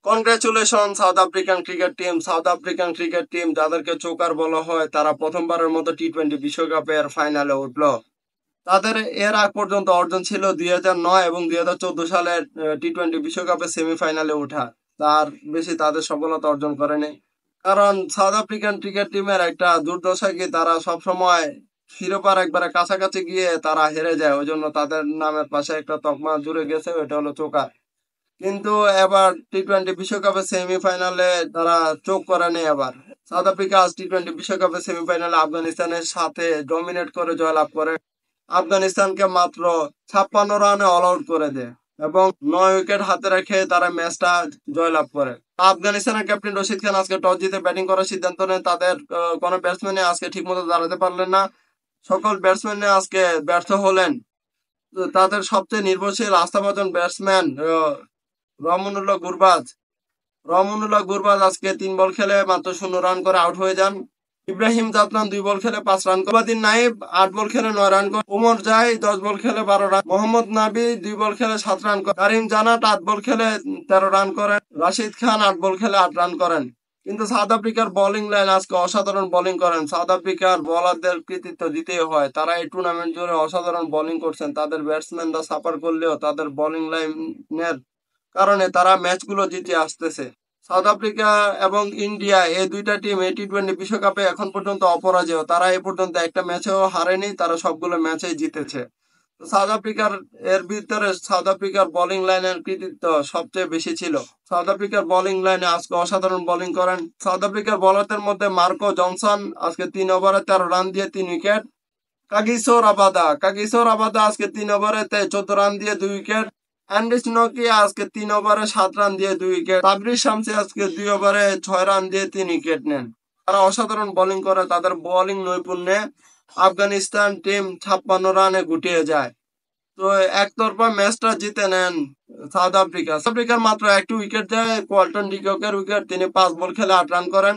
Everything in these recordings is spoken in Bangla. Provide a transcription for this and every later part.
Congratulation south African cricket team. South African cricket team যাদেরকে চোকার বলা হয়, তারা প্রথমবারের মতো টি-20 বিশ্বকাপের ফাইনালে উঠল। তাদের এর আগ পর্যন্ত অর্জন ছিল 2009 এবং 2014 সালের টি-20 বিশ্বকাপে সেমিফাইনালে ওঠা। তার বেশি তাদের সফলতা অর্জন করেনি। কারণ সাউথ আফ্রিকান ক্রিকেট টিমের একটা দুর্দশা কি, তারা সবসময় শিরোপার একবারে কাছাকাছি গিয়ে তারা হেরে যায়। ওই জন্য তাদের নামের পাশে একটা তকমা জুড়ে গেছে, ওইটা হলো চোকার। কিন্তু এবার টি-20 বিশ্বকাপে সেমিফাইনালে তারা চোখ করেনি। এবার সাউথ আফ্রিকা আজ টি-20 বিশ্বকাপে সেমিফাইনালে আফগানিস্তানের সাথে ডমিনেট করে জয়লাভ করে। আফগানিস্তানকে মাত্র 56 রানে অল আউট করে দেয় এবং 9 উইকেট হাতে রেখে তারা ম্যাচটা জয়লাভ করে। আফগানিস্তানের ক্যাপ্টেন রশিদ খান আজকে টস জিতে ব্যাটিং করার সিদ্ধান্ত নেন। তাদের কোনো ব্যাটসম্যানে আজকে ঠিকমতো দাঁড়াতে পারলেন না। সকল ব্যাটসম্যানে আজকে ব্যর্থ হলেন। তাদের সবচেয়ে নির্ভরশীল আস্থাভাজন ব্যাটসম্যান রহমানুল্লাহ গুরবাজ আজকে 3 বল খেলে মাত্র 0 রান করে আউট হয়ে যান। ইব্রাহিম জাদলান 2 বল খেলে 5 রান করে। বাদিন নাইব 8 বল খেলে 9 রান করে। উমর জাই 10 বল খেলে 12 রান। মোহাম্মদ নাবি 2 বল খেলে 7 রান করে। কারিম জানাত 8 বল খেলে 13 রান করেন। রাশিদ খান 8 বল খেলে 8 রান করেন। কিন্তু সাউথ আফ্রিকার বোলিং লাইন আজকে অসাধারণ বোলিং করেন। সাউথ আফ্রিকার বোলারদের কৃতিত্ব দিতেই হয়। তারা এই টুর্নামেন্ট জুড়ে অসাধারণ বোলিং করছেন। তাদের ব্যাটসম্যানরা সাফার করলেও তাদের বোলিং লাইনের কারণে তারা ম্যাচগুলো জিতে আসতেছে। সাউথ আফ্রিকা এবং ইন্ডিয়া এই দুইটা টিম এই টি-20 বিশ্বকাপে এখন পর্যন্ত অপরাজেয়। তারা এই পর্যন্ত একটা ম্যাচেও হারেনি, তারা সবগুলো ম্যাচেই জিতেছে। সাউথ আফ্রিকার এর ভিতরে সাউথ আফ্রিকার বোলিং লাইনের কৃতিত্ব সবচেয়ে বেশি ছিল। সাউথ আফ্রিকার বোলিং লাইনে আজকে অসাধারণ বোলিং করেন। সাউথ আফ্রিকার বোলারদের মধ্যে মার্কো জনসন আজকে 3 ওভারে 13 রান দিয়ে 3 উইকেট। কাগিসো রাবাদা আজকে 3 ওভারে 14 রান দিয়ে 2 উইকেট। অ্যান্ডিস নকি আজকে 3 ওভারে 7 রান দিয়ে 2 উইকেট। তাবরিজ শামসি আজকে 2 ওভারে 6 রান দিয়ে 3 উইকেট নেন। তারা অসাধারণ বোলিং করে। তাদের বোলিং নৈপুণ্যে আফগানিস্তান টিম 56 রানে গুটিয়ে যায়। তো একতরফা ম্যাচটা জিতে নেন সাউথ আফ্রিকা। সাউথ আফ্রিকার মাত্র একটি উইকেট যায় কোয়াল্টন ডিককের উইকেট। তিনি 5 বল খেলে 8 রান করেন।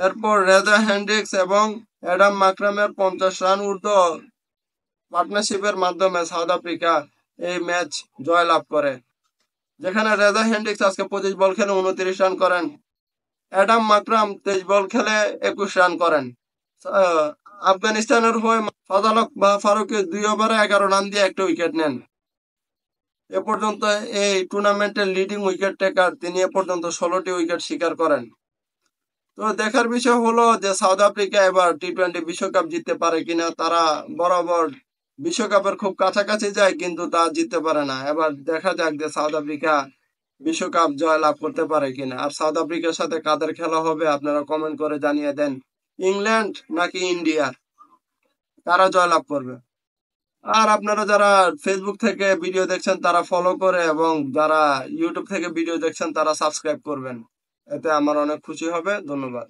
এরপর রেজা হেন্ড্রিক্স এবং অ্যাডাম মাকরামের 50 রান ঊর্ধ্ব পার্টনারশিপের মাধ্যমে সাউথ আফ্রিকা এই ম্যাচ জয়লাভ করে। যেখানে রেজা হেন্ড্রিক্স আজকে 25 বল খেলে 29 রান করেন। অ্যাডাম মাকরাম 23 বল খেলে 21 রান করেন। আফগানিস্তানের হয়ে ফাজাল ফারুকি 2 ওভারে 11 রান দিয়ে একটা উইকেট নেন। এ পর্যন্ত এই টুর্নামেন্টের লিডিং উইকেট টেকার তিনি এ পর্যন্ত 16টি উইকেট শিকার করেন। তো দেখার বিষয় হলো যে সাউথ আফ্রিকা এবার টি-20 বিশ্বকাপ জিততে পারে কিনা। তারা বরাবর বিশ্বকাপের খুব কাছাকাছি যায় কিন্তু তা জিততে পারে না। এবার দেখা যাক যে সাউথ আফ্রিকা বিশ্বকাপ জয় লাভ করতে পারে কিনা। আর সাউথ আফ্রিকার সাথে কাদের খেলা হবে আপনারা কমেন্ট করে জানিয়ে দেন। ইংল্যান্ড নাকি ইন্ডিয়া, কারা জয় লাভ করবে। আর আপনারা যারা ফেসবুক থেকে ভিডিও দেখছেন তারা ফলো করে এবং যারা ইউটিউব থেকে ভিডিও দেখছেন তারা সাবস্ক্রাইব করবেন, এতে আমার অনেক খুশি হবে। ধন্যবাদ।